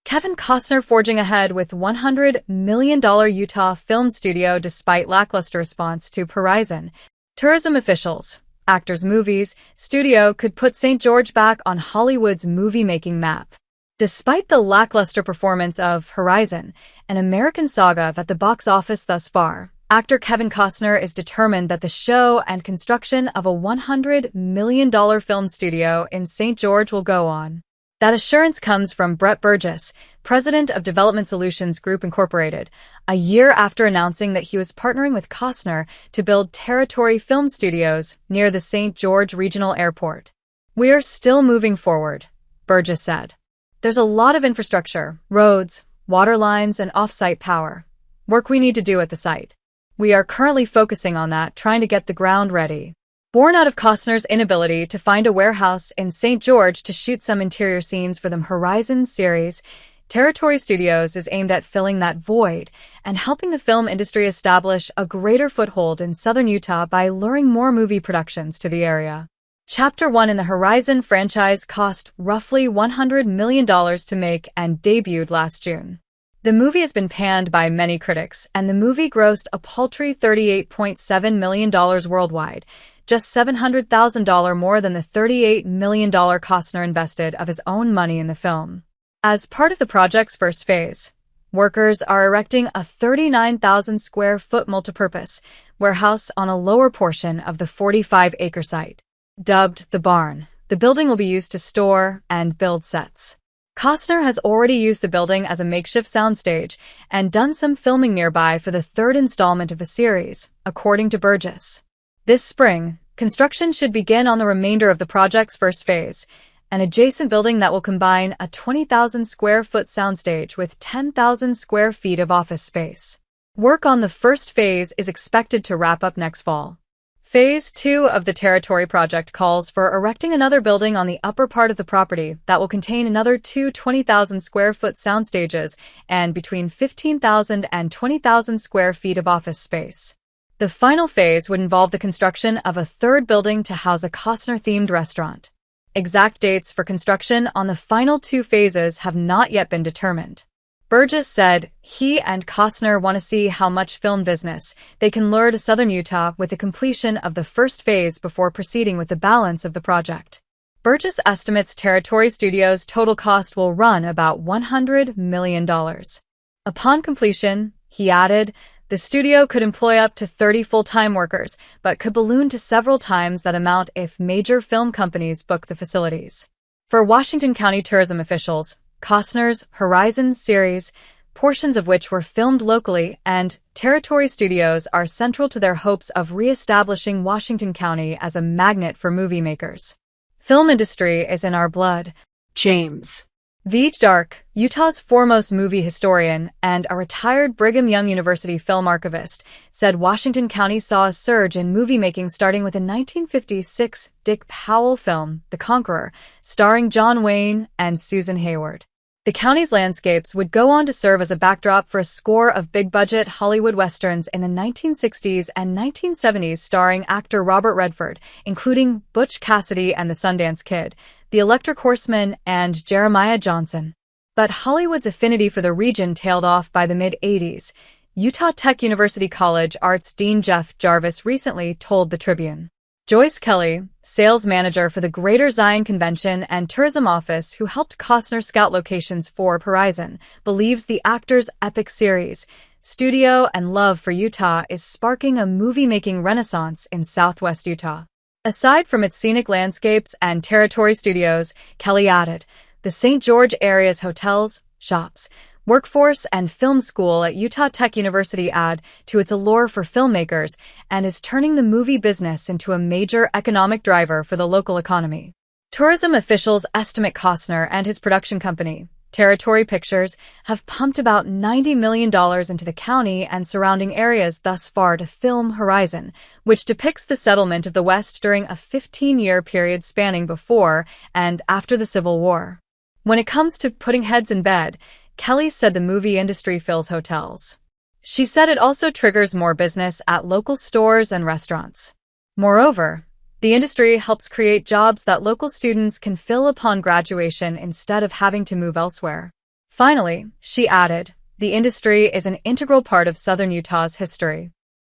Kevin Costner forging ahead with $100 million Utah film studio despite lackluster response to Horizo. Tourism officials, actors' movies, studio could put St. George back on Hollywood's movie-making map. Despite the lackluster performance of Horizo, an American Saga at the box office thus far, actor Kevin Costner is determined that the show and construction of a $100 million film studio in St. George will go on. That assurance comes from Brett Burgess, president of Development Solutions Group Incorporated, a year after announcing that he was partnering with Costner to build Territory Film Studios near the St. George Regional Airport. "We are still moving forward," Burgess said. "There's a lot of infrastructure, roads, water lines, and off-site power. Work we need to do at the site. We are currently focusing on that, trying to get the ground ready." Born out of Costner's inability to find a warehouse in St. George to shoot some interior scenes for the Horizo series, Territory Studios is aimed at filling that void and helping the film industry establish a greater foothold in southern Utah by luring more movie productions to the area. Chapter 1 in the Horizo franchise cost roughly $100 million to make and debuted last June. The movie has been panned by many critics, and the movie grossed a paltry $38.7 million worldwide, just $700,000 more than the $38 million Costner invested of his own money in the film. As part of the project's first phase, workers are erecting a 39,000-square-foot multipurpose warehouse on a lower portion of the 45-acre site. Dubbed the Barn, the building will be used to store and build sets. Costner has already used the building as a makeshift soundstage and done some filming nearby for the third installment of the series, according to Burgess. This spring, construction should begin on the remainder of the project's first phase, an adjacent building that will combine a 20,000-square-foot soundstage with 10,000 square feet of office space. Work on the first phase is expected to wrap up next fall. Phase 2 of the Territory project calls for erecting another building on the upper part of the property that will contain another two 20,000-square-foot soundstages and between 15,000 and 20,000 square feet of office space. The final phase would involve the construction of a third building to house a Costner-themed restaurant. Exact dates for construction on the final two phases have not yet been determined. Burgess said he and Costner want to see how much film business they can lure to southern Utah with the completion of the first phase before proceeding with the balance of the project. Burgess estimates Territory Studios' total cost will run about $100 million. Upon completion, he added, the studio could employ up to 30 full-time workers, but could balloon to several times that amount if major film companies book the facilities. For Washington County tourism officials, Costner's Horizo series, portions of which were filmed locally, and Territory Studios are central to their hopes of reestablishing Washington County as a magnet for movie makers. "Film industry is in our blood," James V. Dark, Utah's foremost movie historian and a retired Brigham Young University film archivist, said Washington County saw a surge in movie-making starting with a 1956 Dick Powell film, The Conqueror, starring John Wayne and Susan Hayward. The county's landscapes would go on to serve as a backdrop for a score of big-budget Hollywood westerns in the 1960s and 1970s starring actor Robert Redford, including Butch Cassidy and the Sundance Kid, The Electric Horseman, and Jeremiah Johnson. But Hollywood's affinity for the region tailed off by the mid-'80s. Utah Tech University College Arts Dean Jeff Jarvis recently told the Tribune. Joyce Kelly, sales manager for the Greater Zion Convention and Tourism Office who helped Costner scout locations for Horizo, believes the actor's epic series, studio, and love for Utah is sparking a movie-making renaissance in southwest Utah. Aside from its scenic landscapes and Territory Studios, Kelly added, the St. George area's hotels, shops, workforce, and film school at Utah Tech University add to its allure for filmmakers and is turning the movie business into a major economic driver for the local economy. Tourism officials estimate Costner and his production company, Territory Pictures, have pumped about $90 million into the county and surrounding areas thus far to film Horizo, which depicts the settlement of the West during a 15-year period spanning before and after the Civil War. When it comes to putting heads in bed, Kelly said the movie industry fills hotels. She said it also triggers more business at local stores and restaurants. Moreover, the industry helps create jobs that local students can fill upon graduation instead of having to move elsewhere. Finally, she added, the industry is an integral part of Southern Utah's history.